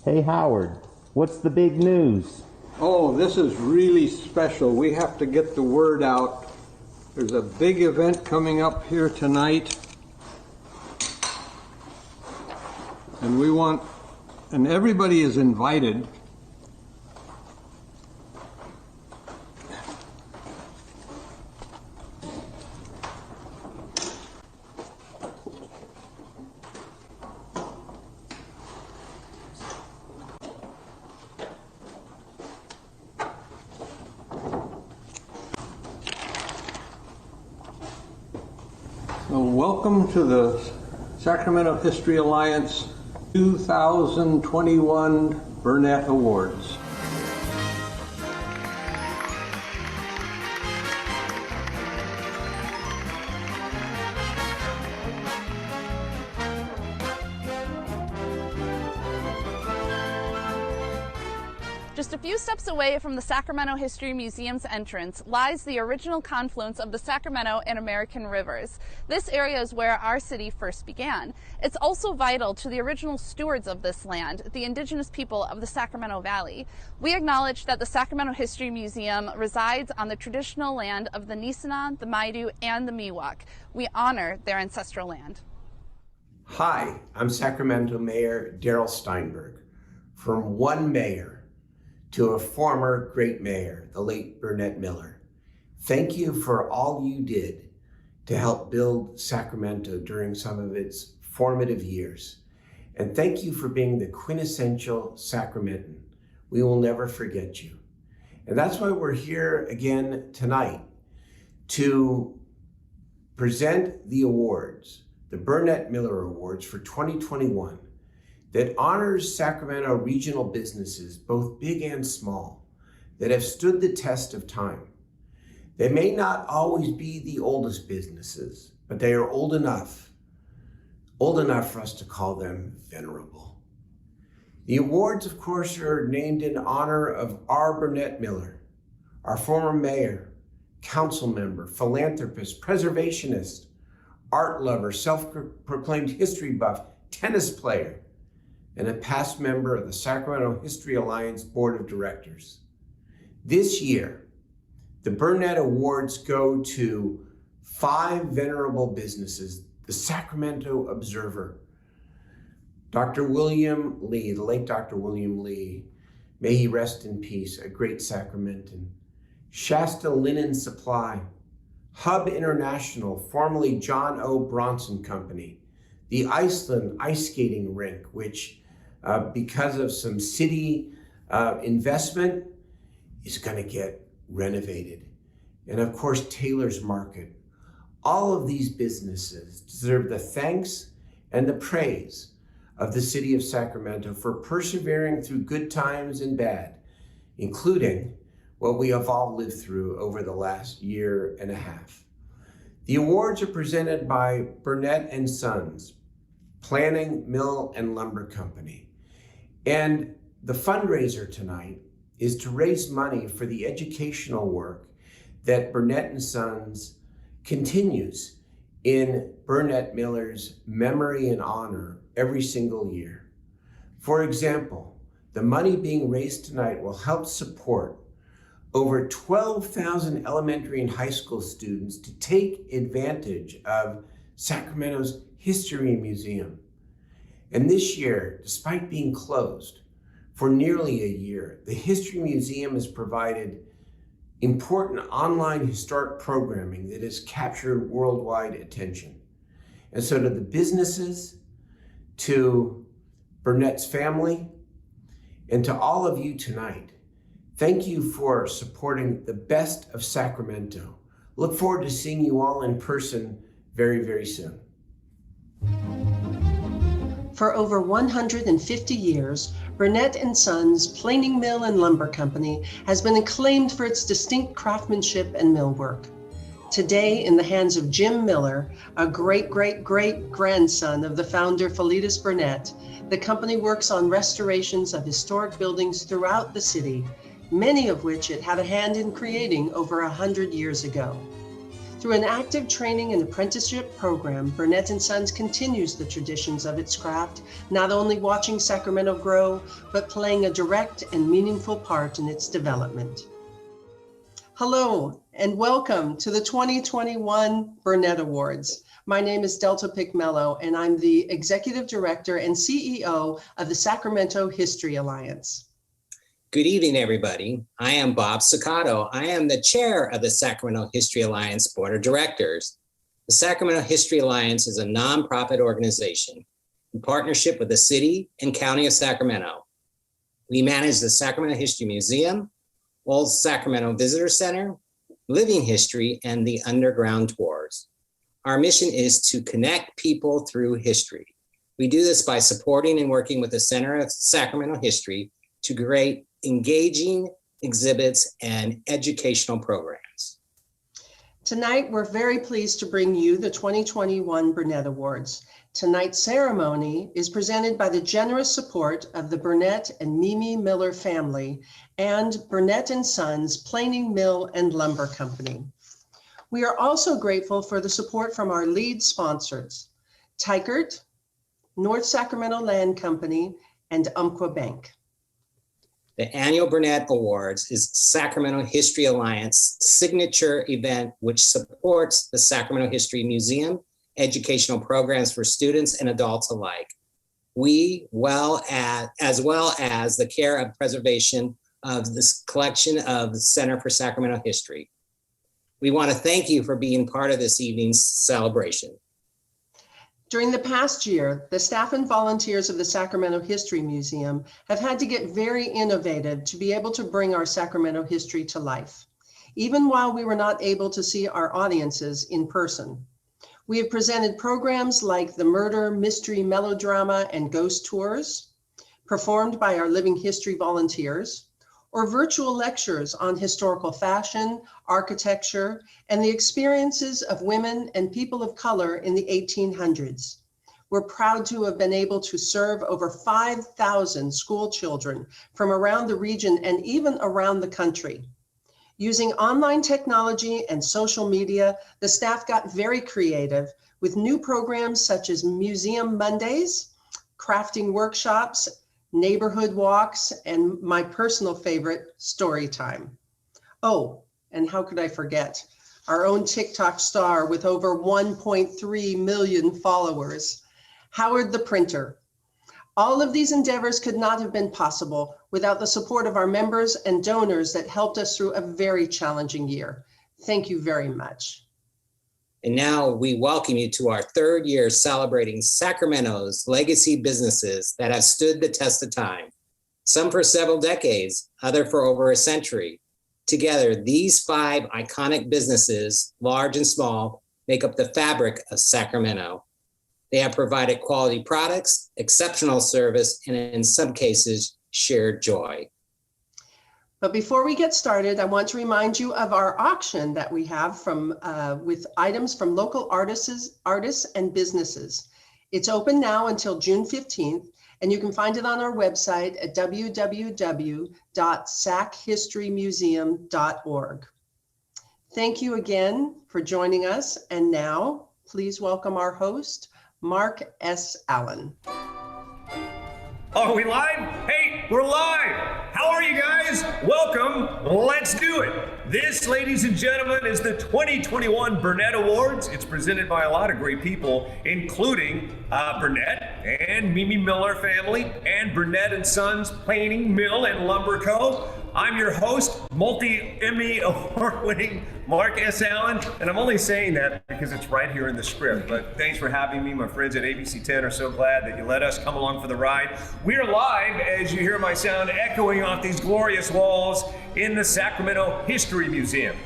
Hey Howard, what's the big news? Oh, this is really special. We have to get the word out. There's a big event coming up here tonight. And everybody is invited. So welcome to the Sacramento History Alliance 2021 Burnett Awards. Just a few steps away from the Sacramento History Museum's entrance lies the original confluence of the Sacramento and American rivers. This area is where our city first began. It's also vital to the original stewards of this land, the indigenous people of the Sacramento Valley. We acknowledge that the Sacramento History Museum resides on the traditional land of the Nisenan, the Maidu, and the Miwok. We honor their ancestral land. Hi, I'm Sacramento Mayor Darrell Steinberg. From one mayor to a former great mayor, the late Burnett Miller. Thank you for all you did to help build Sacramento during some of its formative years. And thank you for being the quintessential Sacramentan. We will never forget you. And that's why we're here again tonight to present the awards, the Burnett Miller Awards for 2021. That honors Sacramento regional businesses, both big and small, that have stood the test of time. They may not always be the oldest businesses, but they are old enough for us to call them venerable. The awards, of course, are named in honor of R. Burnett Miller, our former mayor, council member, philanthropist, preservationist, art lover, self-proclaimed history buff, tennis player, and a past member of the Sacramento History Alliance Board of Directors. This year, the Burnett Awards go to 5 venerable businesses: the Sacramento Observer, Dr. William Lee, the late Dr. William Lee, may he rest in peace, a great Sacramentan. Shasta Linen Supply, Hub International, formerly John O. Bronson Company, the Iceland ice skating rink, which because of some city investment, is going to get renovated. And of course, Taylor's Market. All of these businesses deserve the thanks and the praise of the city of Sacramento for persevering through good times and bad, including what we have all lived through over the last year and a half. The awards are presented by Burnett and Sons, Planning, Mill, and Lumber Company. And the fundraiser tonight is to raise money for the educational work that Burnett and Sons continues in Burnett Miller's memory and honor every single year. For example, the money being raised tonight will help support over 12,000 elementary and high school students to take advantage of Sacramento's History Museum. And this year, despite being closed for nearly a year, the History Museum has provided important online historic programming that has captured worldwide attention. And so to the businesses, to Burnett's family, and to all of you tonight, thank you for supporting the best of Sacramento. Look forward to seeing you all in person very, very soon. For over 150 years, Burnett & Sons Planing Mill and Lumber Company has been acclaimed for its distinct craftsmanship and millwork. Today, in the hands of Jim Miller, a great-great-great-grandson of the founder Philetus Burnett, the company works on restorations of historic buildings throughout the city, many of which it had a hand in creating over 100 years ago. Through an active training and apprenticeship program, Burnett & Sons continues the traditions of its craft, not only watching Sacramento grow, but playing a direct and meaningful part in its development. Hello, and welcome to the 2021 Burnett Awards. My name is Delta Picmello, and I'm the Executive Director and CEO of the Sacramento History Alliance. Good evening, everybody. I am Bob Saccato. I am the chair of the Sacramento History Alliance Board of Directors. The Sacramento History Alliance is a nonprofit organization in partnership with the City and County of Sacramento. We manage the Sacramento History Museum, Old Sacramento Visitor Center, Living History, and the Underground Tours. Our mission is to connect people through history. We do this by supporting and working with the Center of Sacramento History to create engaging exhibits and educational programs. Tonight, we're very pleased to bring you the 2021 Burnett Awards. Tonight's ceremony is presented by the generous support of the Burnett and Mimi Miller family and Burnett & Sons Planing Mill and Lumber Company. We are also grateful for the support from our lead sponsors, Teichert, North Sacramento Land Company, and Umpqua Bank. The annual Burnett Awards is Sacramento History Alliance signature event, which supports the Sacramento History Museum, educational programs for students and adults alike. As well as the care and preservation of this collection of the Center for Sacramento History. We want to thank you for being part of this evening's celebration. During the past year, the staff and volunteers of the Sacramento History Museum have had to get very innovative to be able to bring our Sacramento history to life, even while we were not able to see our audiences in person. We have presented programs like the Murder, Mystery, Melodrama, and Ghost Tours, performed by our Living History volunteers, or virtual lectures on historical fashion, architecture, and the experiences of women and people of color in the 1800s. We're proud to have been able to serve over 5,000 school children from around the region and even around the country. Using online technology and social media, the staff got very creative with new programs such as Museum Mondays, crafting workshops, neighborhood walks, and my personal favorite, story time. Oh, and how could I forget? Our own TikTok star with over 1.3 million followers, Howard the Printer. All of these endeavors could not have been possible without the support of our members and donors that helped us through a very challenging year. Thank you very much. And now we welcome you to our third year celebrating Sacramento's legacy businesses that have stood the test of time, some for several decades, other for over a century. Together, these 5 iconic businesses, large and small, make up the fabric of Sacramento. They have provided quality products, exceptional service, and in some cases, shared joy. But before we get started, I want to remind you of our auction that we have with items from local artists and businesses. It's open now until June 15th, and you can find it on our website at www.sachistorymuseum.org. Thank you again for joining us. And now, please welcome our host, Mark S. Allen. Are we live? Hey, we're live. How are you guys? Welcome. Let's do it. This, ladies and gentlemen, is the 2021 Burnett Awards. It's presented by a lot of great people, including Burnett and Mimi Miller family and Burnett & Sons Planing Mill and Lumber Co. I'm your host, multi-Emmy award-winning Mark S. Allen, and I'm only saying that because it's right here in the script. But thanks for having me. My friends at ABC 10 are so glad that you let us come along for the ride. We're live, as you hear my sound echoing off these glorious walls in the Sacramento History Museum.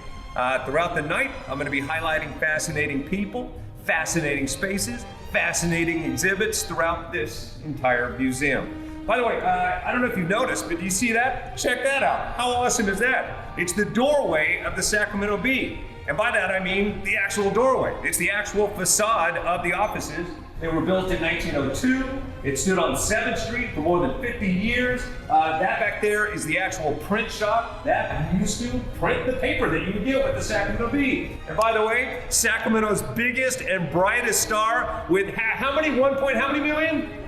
Throughout the night, I'm going to be highlighting fascinating people, fascinating spaces, fascinating exhibits throughout this entire museum. By the way, I don't know if you've noticed, but do you see that? Check that out. How awesome is that? It's the doorway of the Sacramento Bee. And by that I mean the actual doorway. It's the actual facade of the offices. They were built in 1902. It stood on 7th Street for more than 50 years. That back there is the actual print shop that used to print the paper that you would get with the Sacramento Bee. And by the way, Sacramento's biggest and brightest star with how many million?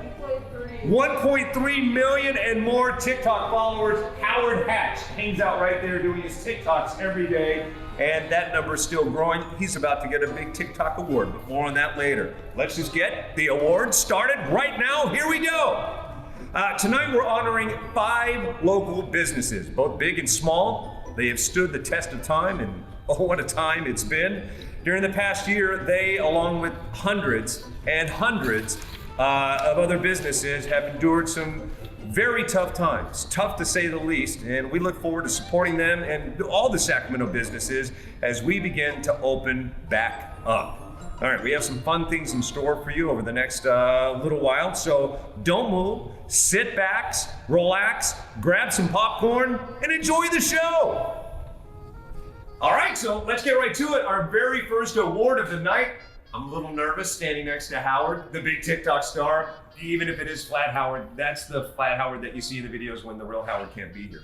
1.3 million and more TikTok followers. Howard Hatch hangs out right there doing his TikToks every day, and that number is still growing. He's about to get a big TikTok award, but more on that later. Let's just get the awards started right now. Here we go. Tonight we're honoring 5 local businesses, both big and small. They have stood the test of time, and oh, what a time it's been. During the past year, they, along with hundreds and hundreds of other businesses, have endured some very tough times, tough to say the least, and we look forward to supporting them and all the Sacramento businesses as we begin to open back up. All right, we have some fun things in store for you over the next little while, so don't move, sit back, relax, grab some popcorn, and enjoy the show. All right, so let's get right to it. Our very first award of the night. I'm a little nervous standing next to Howard, the big TikTok star. Even if it is Flat Howard, that's the Flat Howard that you see in the videos when the real Howard can't be here.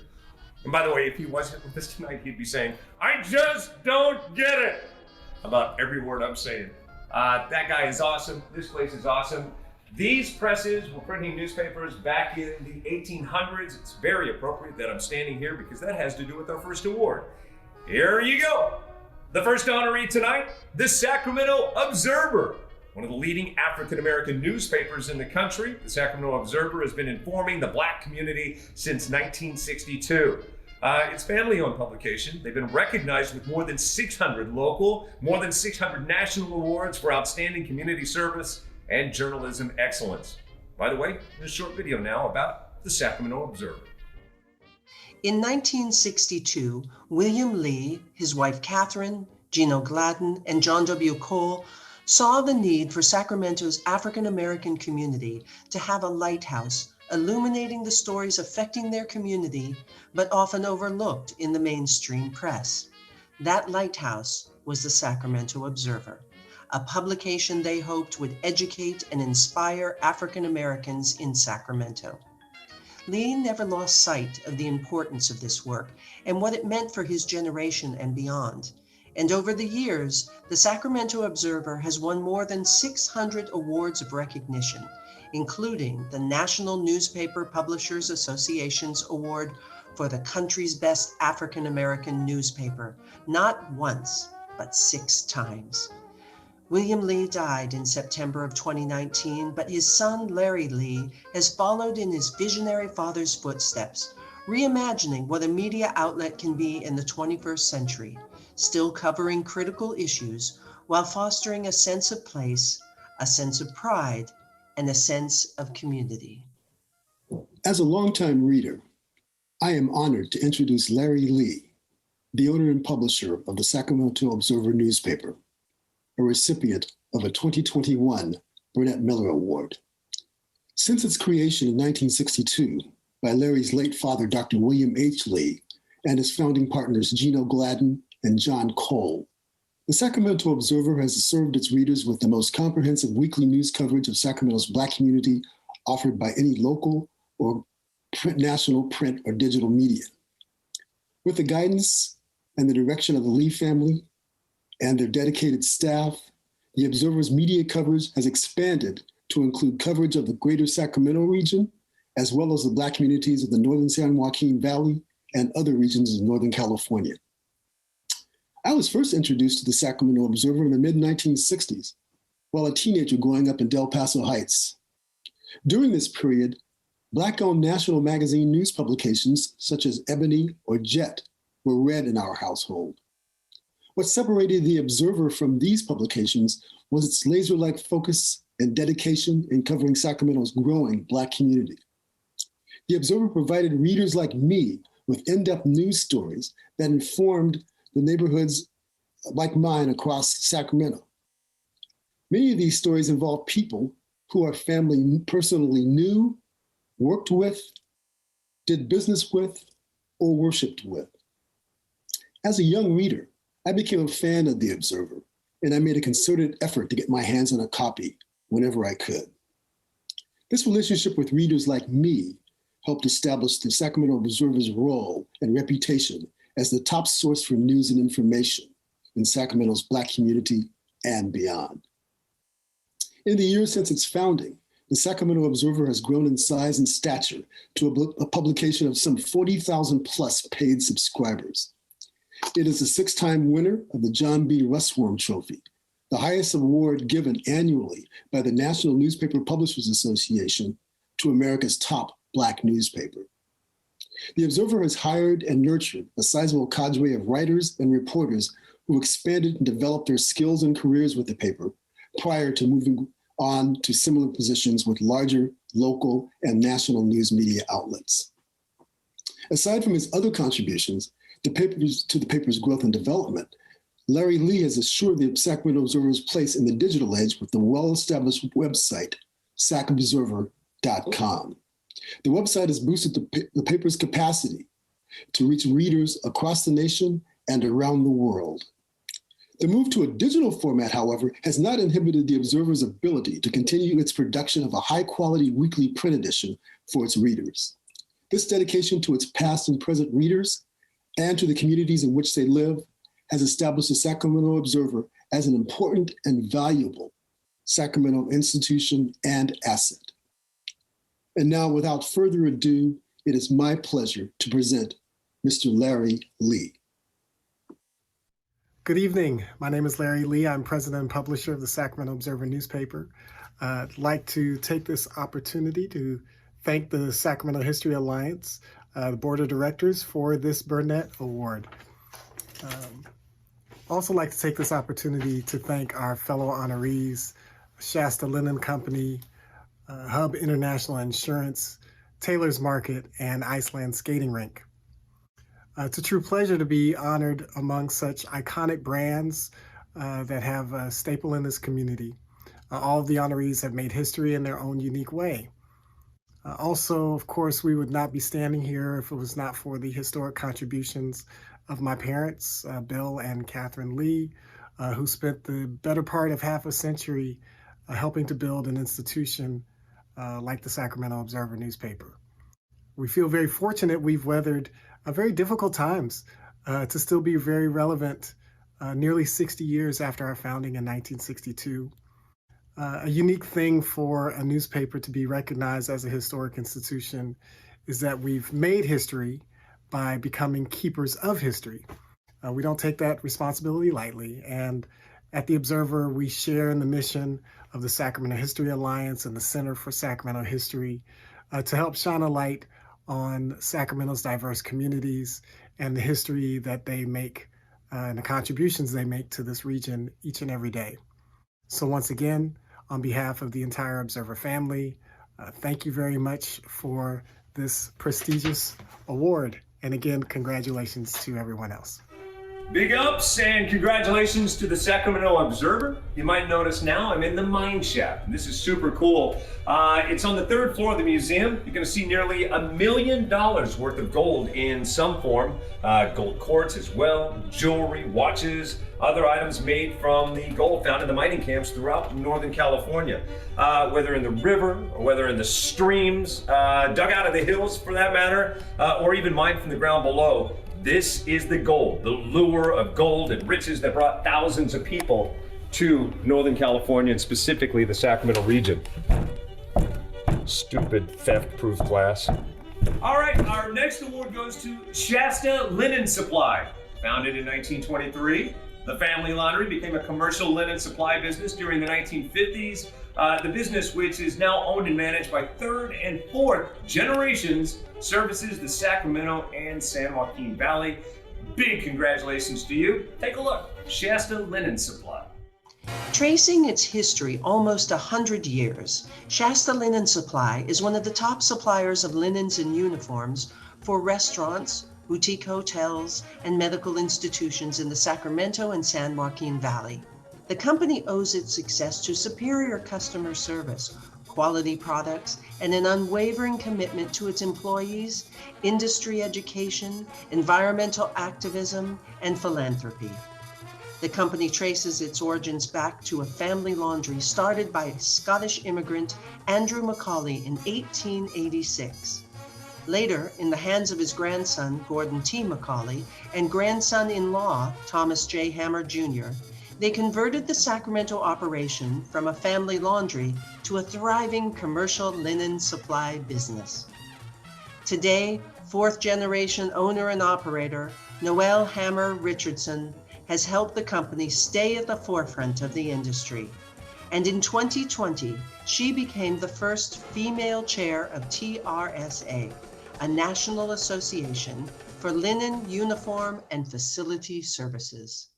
And by the way, if he wasn't with us tonight, he'd be saying, "I just don't get it," about every word I'm saying. That guy is awesome. This place is awesome. These presses were printing newspapers back in the 1800s. It's very appropriate that I'm standing here because that has to do with our first award. Here you go. The first honoree tonight, the Sacramento Observer, one of the leading African-American newspapers in the country. The Sacramento Observer has been informing the Black community since 1962. It's family-owned publication. They've been recognized with more than 600 local, more than 600 national awards for outstanding community service and journalism excellence. By the way, there's a short video now about the Sacramento Observer. In 1962, William Lee, his wife Catherine, Gino Gladden, and John W. Cole saw the need for Sacramento's African-American community to have a lighthouse illuminating the stories affecting their community, but often overlooked in the mainstream press. That lighthouse was the Sacramento Observer, a publication they hoped would educate and inspire African-Americans in Sacramento. Lee never lost sight of the importance of this work and what it meant for his generation and beyond. And over the years, the Sacramento Observer has won more than 600 awards of recognition, including the National Newspaper Publishers Association's award for the country's best African American newspaper, not once, but 6 times. William Lee died in September of 2019, but his son, Larry Lee, has followed in his visionary father's footsteps, reimagining what a media outlet can be in the 21st century, still covering critical issues while fostering a sense of place, a sense of pride, and a sense of community. As a longtime reader, I am honored to introduce Larry Lee, the owner and publisher of the Sacramento Observer newspaper, a recipient of a 2021 Burnett Miller Award. Since its creation in 1962 by Larry's late father, Dr. William H. Lee, and his founding partners, Gino Gladden and John Cole, the Sacramento Observer has served its readers with the most comprehensive weekly news coverage of Sacramento's Black community offered by any local or national print or digital media. With the guidance and the direction of the Lee family and their dedicated staff, the Observer's media coverage has expanded to include coverage of the greater Sacramento region, as well as the Black communities of the Northern San Joaquin Valley and other regions of Northern California. I was first introduced to the Sacramento Observer in the mid-1960s, while a teenager growing up in Del Paso Heights. During this period, Black-owned national magazine news publications such as Ebony or Jet were read in our household. What separated the Observer from these publications was its laser-like focus and dedication in covering Sacramento's growing Black community. The Observer provided readers like me with in-depth news stories that informed the neighborhoods like mine across Sacramento. Many of these stories involve people who our family personally knew, worked with, did business with, or worshiped with. As a young reader, I became a fan of the Observer, and I made a concerted effort to get my hands on a copy whenever I could. This relationship with readers like me helped establish the Sacramento Observer's role and reputation as the top source for news and information in Sacramento's Black community and beyond. In the years since its founding, the Sacramento Observer has grown in size and stature to a publication of some 40,000 plus paid subscribers. It is a 6-time winner of the John B. Russwurm Trophy, the highest award given annually by the National Newspaper Publishers Association to America's top Black newspaper. The Observer has hired and nurtured a sizable cadre of writers and reporters who expanded and developed their skills and careers with the paper prior to moving on to similar positions with larger local and national news media outlets. Aside from his other contributions to the paper's growth and development, Larry Lee has assured the Sacramento Observer's place in the digital age with the well-established website, sacobserver.com. The website has boosted the paper's capacity to reach readers across the nation and around the world. The move to a digital format, however, has not inhibited the Observer's ability to continue its production of a high-quality weekly print edition for its readers. This dedication to its past and present readers and to the communities in which they live has established the Sacramento Observer as an important and valuable Sacramento institution and asset. And now, without further ado, it is my pleasure to present Mr. Larry Lee. Good evening. My name is Larry Lee. I'm president and publisher of the Sacramento Observer newspaper. I'd like to take this opportunity to thank the Sacramento History Alliance, the board of directors, for this Burnett Award. Also like to take this opportunity to thank our fellow honorees, Shasta Linen Company, Hub International Insurance, Taylor's Market, and Iceland Skating Rink. It's a true pleasure to be honored among such iconic brands that have a staple in this community. All of the honorees have made history in their own unique way. Also, of course, we would not be standing here if it was not for the historic contributions of my parents, Bill and Catherine Lee, who spent the better part of half a century helping to build an institution like the Sacramento Observer newspaper. We feel very fortunate we've weathered very difficult times to still be very relevant nearly 60 years after our founding in 1962. A unique thing for a newspaper to be recognized as a historic institution is that we've made history by becoming keepers of history. We don't take that responsibility lightly. And at the Observer, we share in the mission of the Sacramento History Alliance and the Center for Sacramento History to help shine a light on Sacramento's diverse communities and the history that they make and the contributions they make to this region each and every day. So once again, on behalf of the entire Observer family, thank you very much for this prestigious award. And again, congratulations to everyone else. Big ups and congratulations to the Sacramento Observer. You might notice now I'm in the mine shaft. This is super cool. It's on the 3rd floor of the museum. You're going to see nearly $1 million worth of gold in some form. Gold quartz as well, jewelry, watches, other items made from the gold found in the mining camps throughout Northern California. Whether in the river or whether in the streams, dug out of the hills for that matter, or even mined from the ground below. This is the gold, the lure of gold and riches that brought thousands of people to Northern California and specifically the Sacramento region. Stupid theft-proof glass. All right, our next award goes to Shasta Linen Supply. Founded in 1923, the family laundry became a commercial linen supply business during the 1950s. The business, which is now owned and managed by 3rd and 4th generations, services the Sacramento and San Joaquin Valley. Big congratulations to you. Take a look, Shasta Linen Supply. Tracing its history almost 100 years, Shasta Linen Supply is one of the top suppliers of linens and uniforms for restaurants, boutique hotels, and medical institutions in the Sacramento and San Joaquin Valley. The company owes its success to superior customer service, quality products, and an unwavering commitment to its employees, industry education, environmental activism, and philanthropy. The company traces its origins back to a family laundry started by Scottish immigrant Andrew Macaulay in 1886. Later, in the hands of his grandson, Gordon T. Macaulay, and grandson-in-law, Thomas J. Hammer Jr., they converted the Sacramento operation from a family laundry to a thriving commercial linen supply business. Today, fourth-generation owner and operator, Noelle Hammer Richardson, has helped the company stay at the forefront of the industry. And in 2020, she became the first female chair of TRSA, a national association for linen, uniform, and facility services.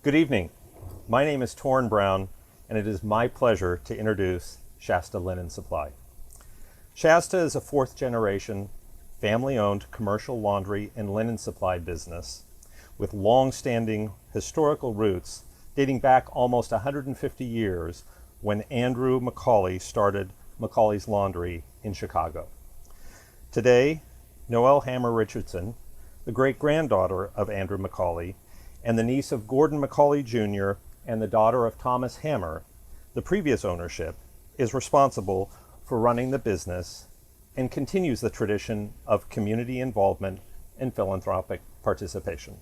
Good evening. My name is Torrin Brown, and it is my pleasure to introduce Shasta Linen Supply. Shasta is a fourth-generation, family-owned commercial laundry and linen supply business with long-standing historical roots dating back almost 150 years when Andrew Macaulay started Macaulay's Laundry in Chicago. Today, Noelle Hammer Richardson, the great-granddaughter of Andrew Macaulay and the niece of Gordon Macaulay Jr. and the daughter of Thomas Hammer, the previous ownership, is responsible for running the business and continues the tradition of community involvement and philanthropic participation.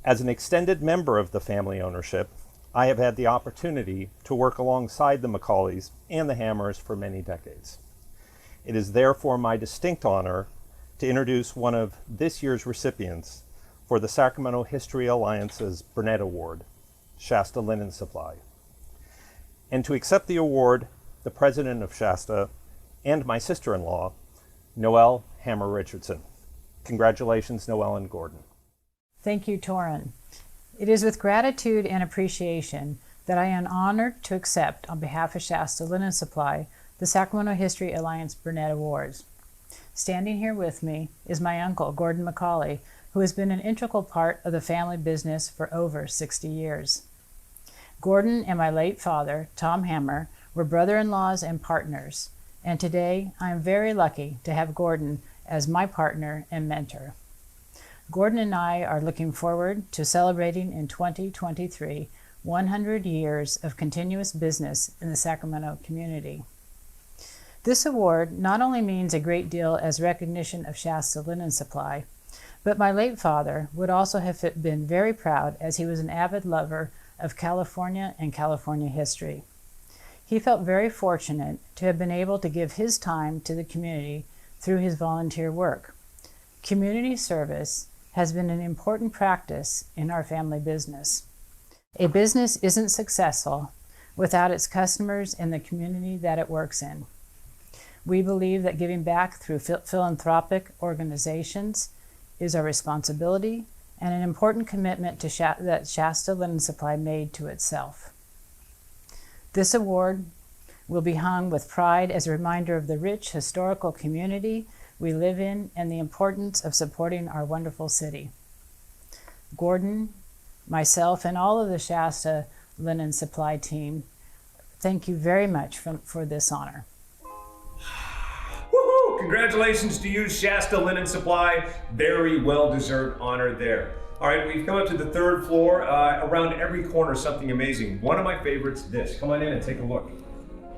As an extended member of the family ownership, I have had the opportunity to work alongside the Macaulays and the Hammers for many decades. It is therefore my distinct honor to introduce one of this year's recipients for the Sacramento History Alliance's Burnett Award, Shasta Linen Supply. And to accept the award, the president of Shasta and my sister-in-law, Noelle Hammer Richardson. Congratulations, Noelle and Gordon. Thank you, Torrin. It is with gratitude and appreciation that I am honored to accept, on behalf of Shasta Linen Supply, the Sacramento History Alliance Burnett Awards. Standing here with me is my uncle, Gordon Macaulay, who has been an integral part of the family business for over 60 years. Gordon and my late father, Tom Hammer, were brother-in-laws and partners, and today I am very lucky to have Gordon as my partner and mentor. Gordon and I are looking forward to celebrating in 2023 100 years of continuous business in the Sacramento community. This award not only means a great deal as recognition of Shasta Linen Supply, but my late father would also have been very proud, as he was an avid lover of California and California history. He felt very fortunate to have been able to give his time to the community through his volunteer work. Community service has been an important practice in our family business. A business isn't successful without its customers and the community that it works in. We believe that giving back through philanthropic organizations is our responsibility and an important commitment to that Shasta Linen Supply made to itself. This award will be hung with pride as a reminder of the rich historical community we live in and the importance of supporting our wonderful city. Gordon, myself, and all of the Shasta Linen Supply team, thank you very much for this honor. Woohoo! Congratulations to you, Shasta Linen Supply. Very well-deserved honor there. All right, we've come up to the third floor. Around every corner, something amazing. One of my favorites, this. Come on in and take a look.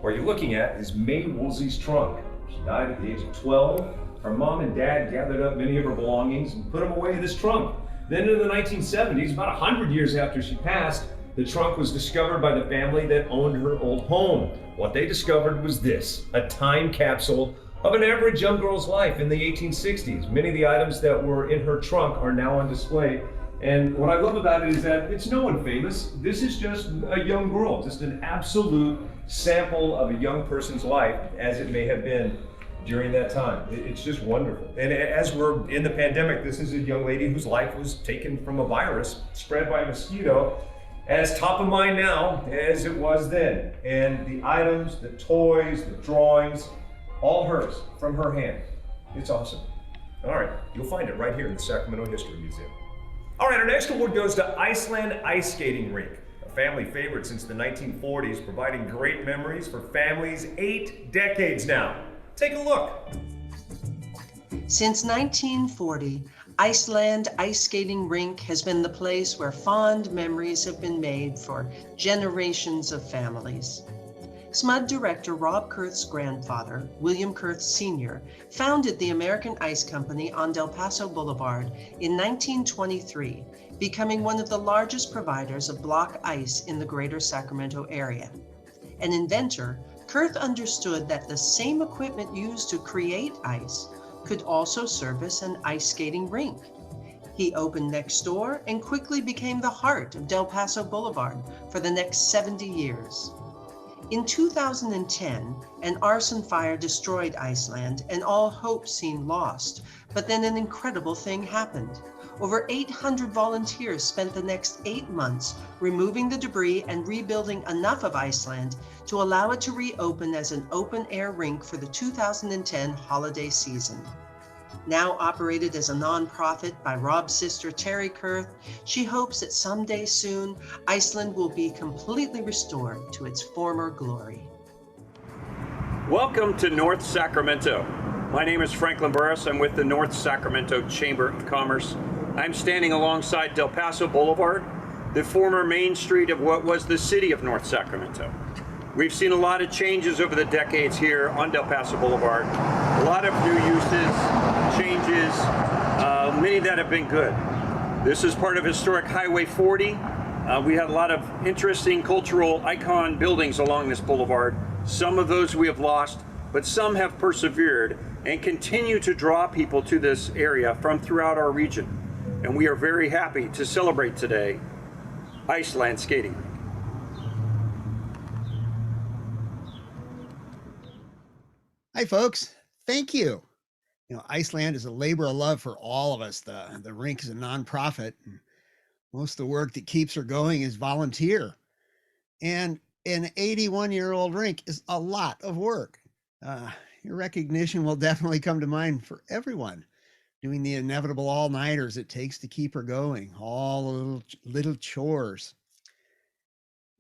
What you're looking at is May Woolsey's trunk. She died at the age of 12. Her mom and dad gathered up many of her belongings and put them away in this trunk. Then in the 1970s, about 100 years after she passed, the trunk was discovered by the family that owned her old home. What they discovered was this, a time capsule of an average young girl's life in the 1860s. Many of the items that were in her trunk are now on display. And what I love about it is that it's no one famous. This is just a young girl, just an absolute sample of a young person's life as it may have been during that time. It's just wonderful. And as we're in the pandemic, this is a young lady whose life was taken from a virus spread by a mosquito, as top of mind now as it was then. And the items, the toys, the drawings, all hers, from her hand. It's awesome. All right, you'll find it right here in the Sacramento History Museum. All right, our next award goes to Iceland Ice Skating Rink, a family favorite since the 1940s, providing great memories for families 8 decades now. Take a look. Since 1940, Iceland Ice Skating Rink has been the place where fond memories have been made for generations of families. SMUD director Rob Kurth's grandfather, William Kurth Sr., founded the American Ice Company on Del Paso Boulevard in 1923, becoming one of the largest providers of block ice in the greater Sacramento area. An inventor, Kurth understood that the same equipment used to create ice could also service an ice skating rink. He opened next door and quickly became the heart of Del Paso Boulevard for the next 70 years. In 2010, an arson fire destroyed Iceland and all hope seemed lost, but then an incredible thing happened. Over 800 volunteers spent the next 8 months removing the debris and rebuilding enough of Iceland to allow it to reopen as an open-air rink for the 2010 holiday season. Now operated as a nonprofit by Rob's sister Terry Kurth, she hopes that someday soon, Iceland will be completely restored to its former glory. Welcome to North Sacramento. My name is Franklin Burris. I'm with the North Sacramento Chamber of Commerce. I'm standing alongside Del Paso Boulevard, the former main street of what was the city of North Sacramento. We've seen a lot of changes over the decades here on Del Paso Boulevard. A lot of new uses, changes, many that have been good. This is part of historic Highway 40. We had a lot of interesting cultural icon buildings along this boulevard. Some of those we have lost, but some have persevered and continue to draw people to this area from throughout our region. And we are very happy to celebrate today Iceland Skating Rink. Hi, folks. Thank you. Iceland is a labor of love for all of us. The rink is a nonprofit. And most of the work that keeps her going is volunteer. And an 81-year-old rink is a lot of work. Your recognition will definitely come to mind for everyone doing the inevitable all-nighters it takes to keep her going, all the little chores.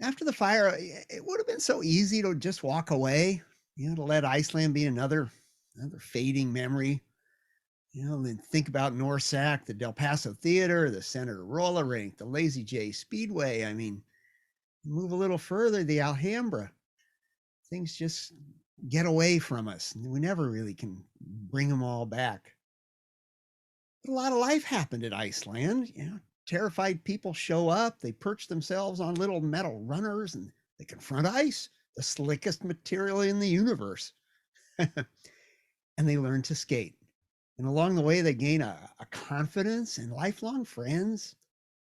After the fire, it would have been so easy to just walk away, to let Iceland be another fading memory. Then think about North Sac, the Del Paso Theater, the Senator Rolla Rink, the Lazy J Speedway. Move a little further, the Alhambra. Things just get away from us. We never really can bring them all back. But a lot of life happened at Iceland. Terrified people show up. They perch themselves on little metal runners and they confront ice, the slickest material in the universe. And they learn to skate. And along the way, they gain a confidence and lifelong friends.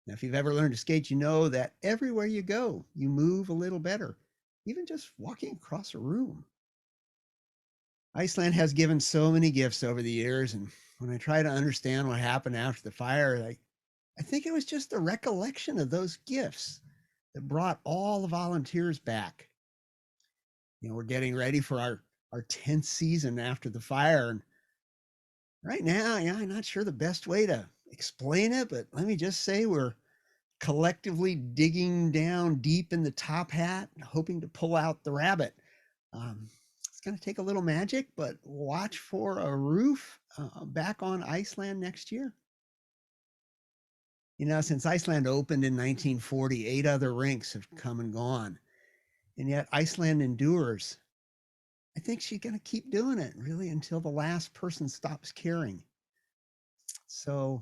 Now, if you've ever learned to skate, you know that everywhere you go, you move a little better, even just walking across a room. Iceland has given so many gifts over the years. And when I try to understand what happened after the fire, I think it was just the recollection of those gifts that brought all the volunteers back. We're getting ready for our 10th season after the fire. And right now, I'm not sure the best way to explain it, but let me just say we're collectively digging down deep in the top hat, hoping to pull out the rabbit. It's going to take a little magic, but watch for a roof back on Iceland next year. Since Iceland opened in 1940, 8 other rinks have come and gone. And yet Iceland endures. I think she's going to keep doing it really until the last person stops caring. So,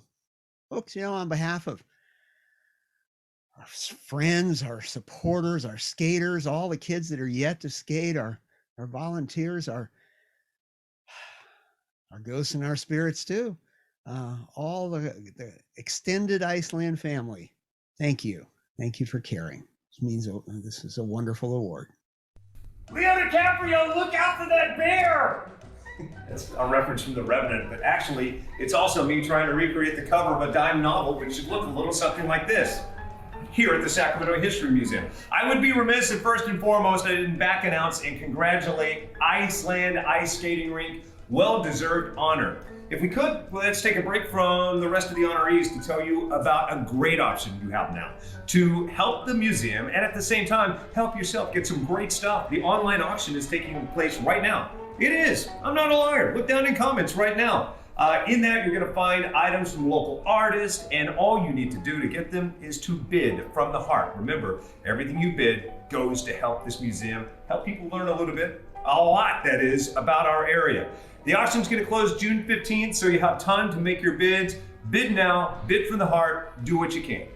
folks, on behalf of our friends, our supporters, our skaters, all the kids that are yet to skate, our volunteers, our ghosts and our spirits too, all the extended Iceland family, thank you. Thank you for caring. This means this is a wonderful award. Leo DiCaprio, look out for that bear! That's a reference from The Revenant, but actually, it's also me trying to recreate the cover of a dime novel, which should look a little something like this. Here at the Sacramento History Museum. I would be remiss if first and foremost I didn't back announce and congratulate Iceland Ice Skating Rink. Well-deserved honor. If we could, let's take a break from the rest of the honorees to tell you about a great option you have now to help the museum and at the same time help yourself get some great stuff. The online auction is taking place right now. It is. I'm not a liar. Look down in comments right now. In that, you're going to find items from local artists, and all you need to do to get them is to bid from the heart. Remember, everything you bid goes to help this museum, help people learn a little bit, a lot that is, about our area. The auction's going to close June 15th, so you have time to make your bids. Bid now, bid from the heart, do what you can.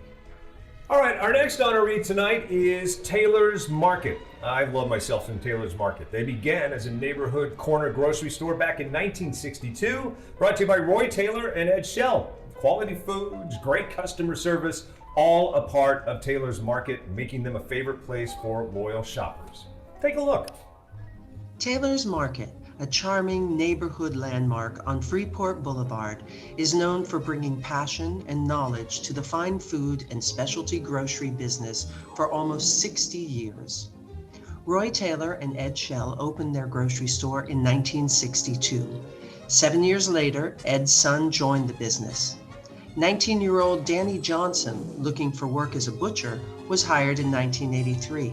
All right, our next honoree tonight is Taylor's Market. I love myself some Taylor's Market. They began as a neighborhood corner grocery store back in 1962, brought to you by Roy Taylor and Ed Shell. Quality foods, great customer service, all a part of Taylor's Market, making them a favorite place for loyal shoppers. Take a look. Taylor's Market, a charming neighborhood landmark on Freeport Boulevard, is known for bringing passion and knowledge to the fine food and specialty grocery business for almost 60 years. Roy Taylor and Ed Shell opened their grocery store in 1962. 7 years later, Ed's son joined the business. 19-year-old Danny Johnson, looking for work as a butcher, was hired in 1983.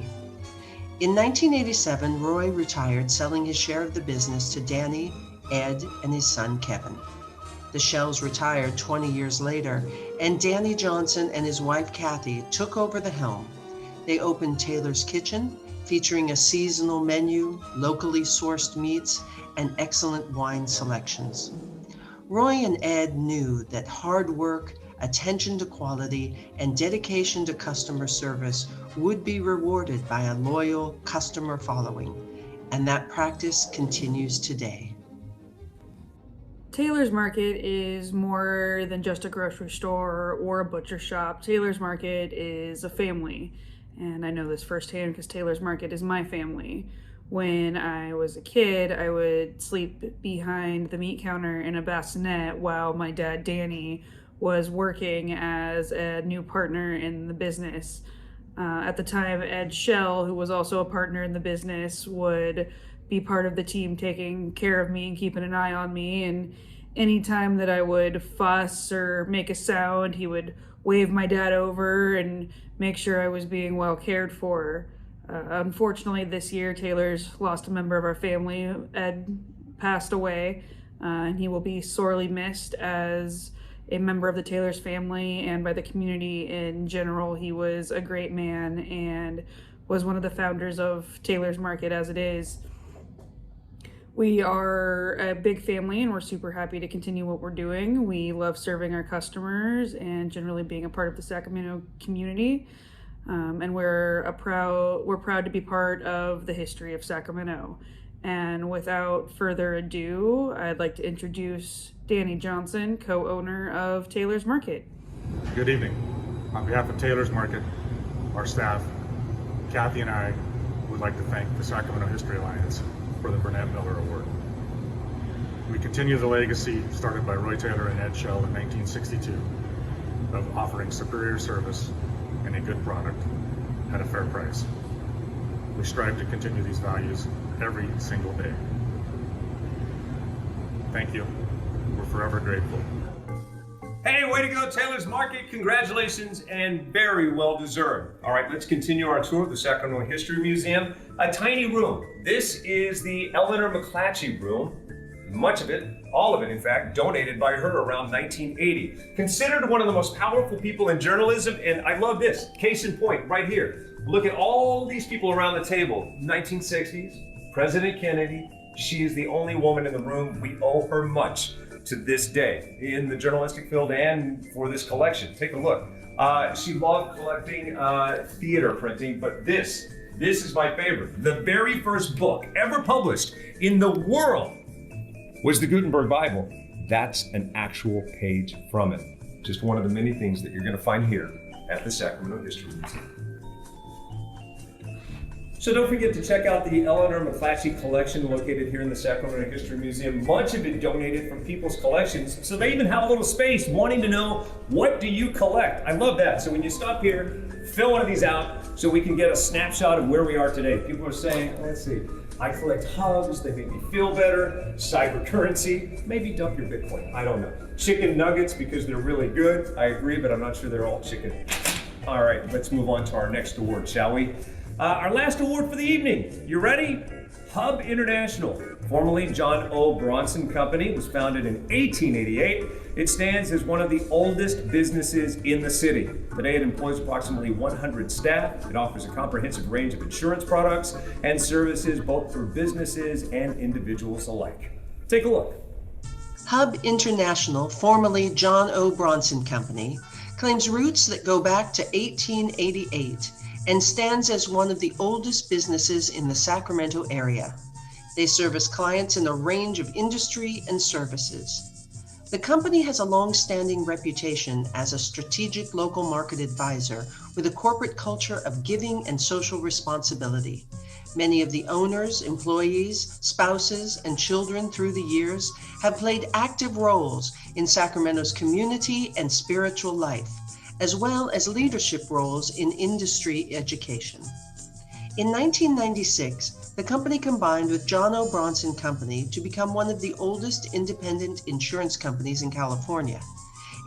In 1987, Roy retired, selling his share of the business to Danny, Ed, and his son Kevin. The Shells retired 20 years later, and Danny Johnson and his wife Kathy took over the helm. They opened Taylor's Kitchen, featuring a seasonal menu, locally sourced meats, and excellent wine selections. Roy and Ed knew that hard work, attention to quality, and dedication to customer service would be rewarded by a loyal customer following, and that practice continues today. Taylor's Market is more than just a grocery store or a butcher shop. Taylor's Market is a family. And I know this firsthand because Taylor's Market is my family. When I was a kid, I would sleep behind the meat counter in a bassinet while my dad, Danny, was working as a new partner in the business. At the time, Ed Shell, who was also a partner in the business, would be part of the team taking care of me and keeping an eye on me. And anytime that I would fuss or make a sound, he would wave my dad over and make sure I was being well cared for. Unfortunately, this year, Taylor's lost a member of our family. Ed passed away, and he will be sorely missed as a member of the Taylor's family and by the community in general. He was a great man and was one of the founders of Taylor's Market as it is. We are a big family and we're super happy to continue what we're doing. We love serving our customers and generally being a part of the Sacramento community. And we're proud to be part of the history of Sacramento. And without further ado, I'd like to introduce Danny Johnson, co-owner of Taylor's Market. Good evening. On behalf of Taylor's Market, our staff, Kathy and I would like to thank the Sacramento History Alliance for the Burnett Award. We continue the legacy started by Roy Taylor and Ed Shell in 1962 of offering superior service and a good product at a fair price. We strive to continue these values every single day. Thank you. We're forever grateful. Hey, way to go, Taylor's Market. Congratulations and very well deserved. All right, let's continue our tour of the Sacramento History Museum. A tiny room. This is the Eleanor McClatchy room. Much of it, all of it in fact, donated by her around 1980. Considered one of the most powerful people in journalism, and I love this, case in point, right here. Look at all these people around the table. 1960s, President Kennedy. She is the only woman in the room. We owe her much to this day in the journalistic field and for this collection. Take a look. She loved collecting theater printing, but this is my favorite. The very first book ever published in the world was the Gutenberg Bible. That's an actual page from it. Just one of the many things that you're going to find here at the Sacramento History Museum. So don't forget to check out the Eleanor McClatchy collection located here in the Sacramento History Museum. Much of it donated from people's collections, so they even have a little space wanting to know, what do you collect? I love that. So when you stop here, fill one of these out so we can get a snapshot of where we are today. People are saying, let's see, I collect hugs, they make me feel better, cyber currency, maybe dump your Bitcoin, I don't know. Chicken nuggets because they're really good, I agree, but I'm not sure they're all chicken. All right, let's move on to our next award, shall we? Our last award for the evening. You ready? Hub International, formerly John O. Bronson Company, was founded in 1888. It stands as one of the oldest businesses in the city. Today it employs approximately 100 staff. It offers a comprehensive range of insurance products and services both for businesses and individuals alike. Take a look. Hub International, formerly John O. Bronson Company, claims roots that go back to 1888 and stands as one of the oldest businesses in the Sacramento area. They service clients in a range of industry and services. The company has a long-standing reputation as a strategic local market advisor with a corporate culture of giving and social responsibility. Many of the owners, employees, spouses, and children through the years have played active roles in Sacramento's community and spiritual life, as well as leadership roles in industry education. In 1996, the company combined with John O. Bronson Company to become one of the oldest independent insurance companies in California.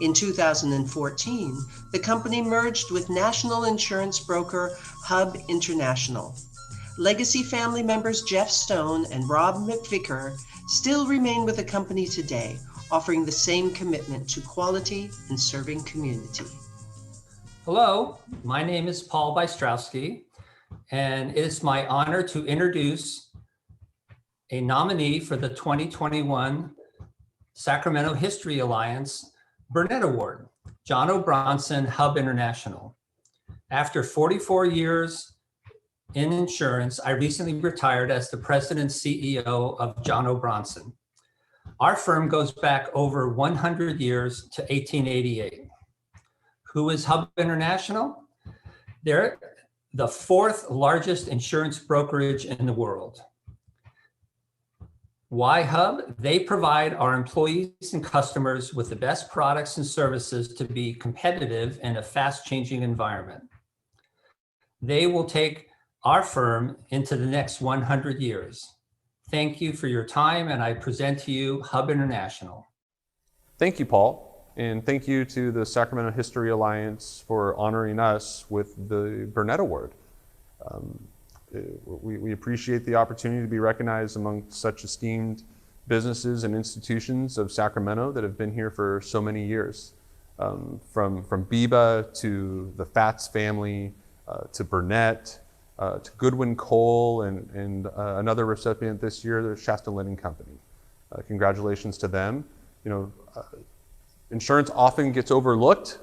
In 2014, the company merged with national insurance broker Hub International. Legacy family members Jeff Stone and Rob McVicker still remain with the company today, offering the same commitment to quality and serving community. Hello, my name is Paul Bystrowski, and it is my honor to introduce a nominee for the 2021 Sacramento History Alliance Burnett Award, John O. Bronson Hub International. After 44 years in insurance, I recently retired as the president and CEO of John O. Bronson. Our firm goes back over 100 years to 1888. Who is Hub International? They're the fourth largest insurance brokerage in the world. Why Hub? They provide our employees and customers with the best products and services to be competitive in a fast-changing environment. They will take our firm into the next 100 years. Thank you for your time, and I present to you Hub International. Thank you, Paul. And thank you to the Sacramento History Alliance for honoring us with the Burnett Award. We appreciate the opportunity to be recognized among such esteemed businesses and institutions of Sacramento that have been here for so many years. From Biba to the Fats family, to Burnett, to Goodwin Cole, and another recipient this year, the Shasta Linen Company. Congratulations to them. You know, insurance often gets overlooked.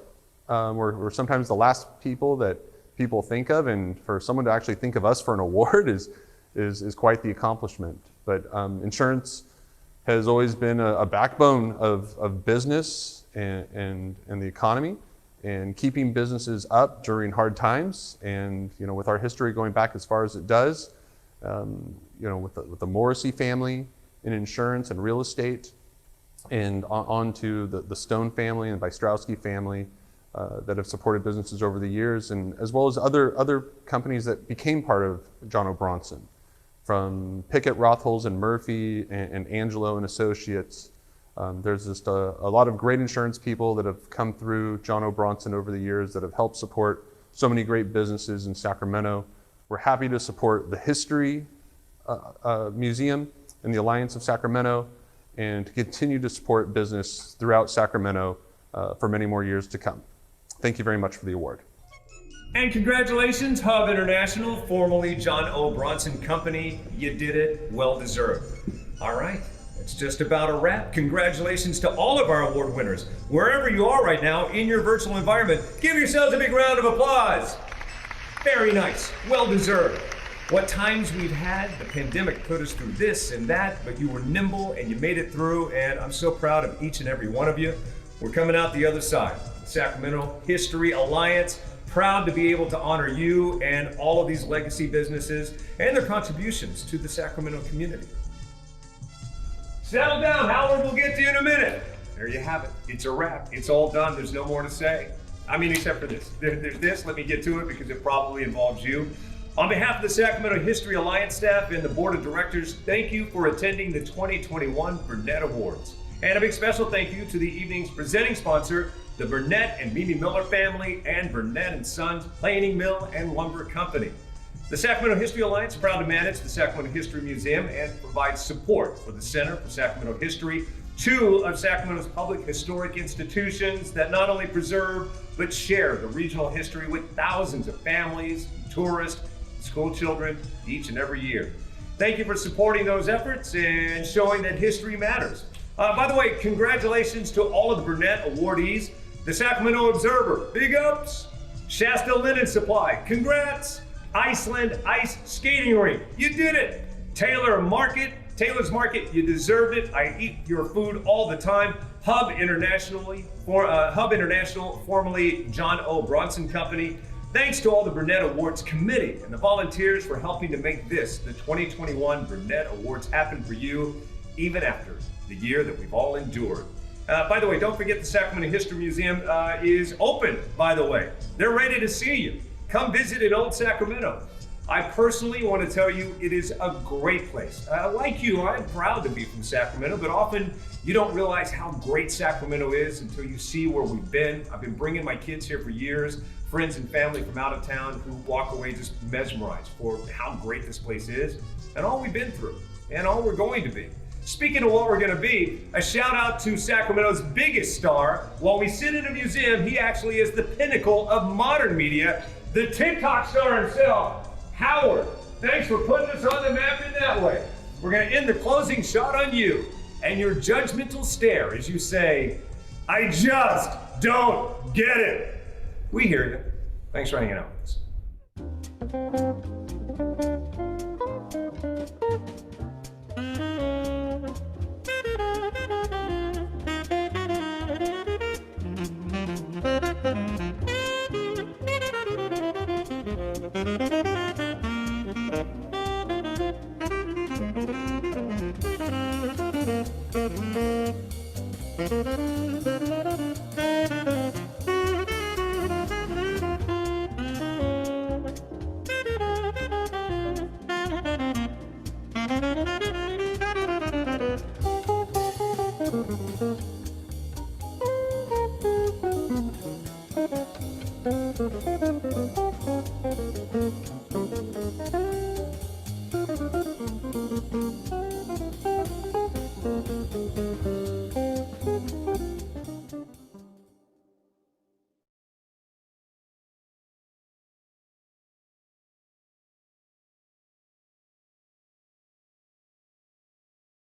We're sometimes the last people that people think of, and for someone to actually think of us for an award is quite the accomplishment. But insurance has always been a backbone of business and the economy, and keeping businesses up during hard times. And you know, with our history going back as far as it does, you know, with the Morrissey family in insurance and real estate, and on to the Stone family and Bystrowski family that have supported businesses over the years, and as well as other companies that became part of John O. Bronson, from Pickett, Rothholz and Murphy, and Angelo and Associates. There's just a lot of great insurance people that have come through John O. Bronson over the years that have helped support so many great businesses in Sacramento. We're happy to support the History Museum and the Alliance of Sacramento, and to continue to support business throughout Sacramento for many more years to come. Thank you very much for the award. And congratulations, Hub International, formerly John O. Bronson Company. You did it, well deserved. All right, that's just about a wrap. Congratulations to all of our award winners. Wherever you are right now in your virtual environment, give yourselves a big round of applause. Very nice, well deserved. What times we've had, the pandemic put us through this and that, but you were nimble and you made it through, and I'm so proud of each and every one of you. We're coming out the other side. Sacramento History Alliance, proud to be able to honor you and all of these legacy businesses and their contributions to the Sacramento community. Settle down, Howard, we'll get to you in a minute. There you have it, it's a wrap, it's all done, there's no more to say. I mean, except for this. There's this, let me get to it because it probably involves you. On behalf of the Sacramento History Alliance staff and the board of directors, thank you for attending the 2021 Burnett Awards. And a big special thank you to the evening's presenting sponsor, the Burnett and Mimi Miller family and Burnett and Sons Planing Mill and Lumber Company. The Sacramento History Alliance is proud to manage the Sacramento History Museum and provide support for the Center for Sacramento History, two of Sacramento's public historic institutions that not only preserve but share the regional history with thousands of families, tourists, and school children each and every year. Thank you for supporting those efforts and showing that history matters. By the way, congratulations to all of the Burnett awardees. The Sacramento Observer, big ups. Shasta Linen Supply, congrats. Iceland Ice Skating Rink, you did it. Taylor's Market, you deserved it. I eat your food all the time. Hub International, formerly John O. Bronson Company. Thanks to all the Burnett Awards committee and the volunteers for helping to make this, the 2021 Burnett Awards, happen for you, even after the year that we've all endured. By the way, don't forget the Sacramento History Museum is open, by the way. They're ready to see you. Come visit in Old Sacramento. I personally want to tell you it is a great place. Like you, I'm proud to be from Sacramento, but often you don't realize how great Sacramento is until you see where we've been. I've been bringing my kids here for years, friends and family from out of town who walk away just mesmerized for how great this place is and all we've been through and all we're going to be. Speaking of what we're going to be, a shout out to Sacramento's biggest star. While we sit in a museum, he actually is the pinnacle of modern media, the TikTok star himself, Howard. Thanks for putting us on the map in that way. We're going to end the closing shot on you and your judgmental stare as you say, I just don't get it. We hear you. Thanks for hanging out with us.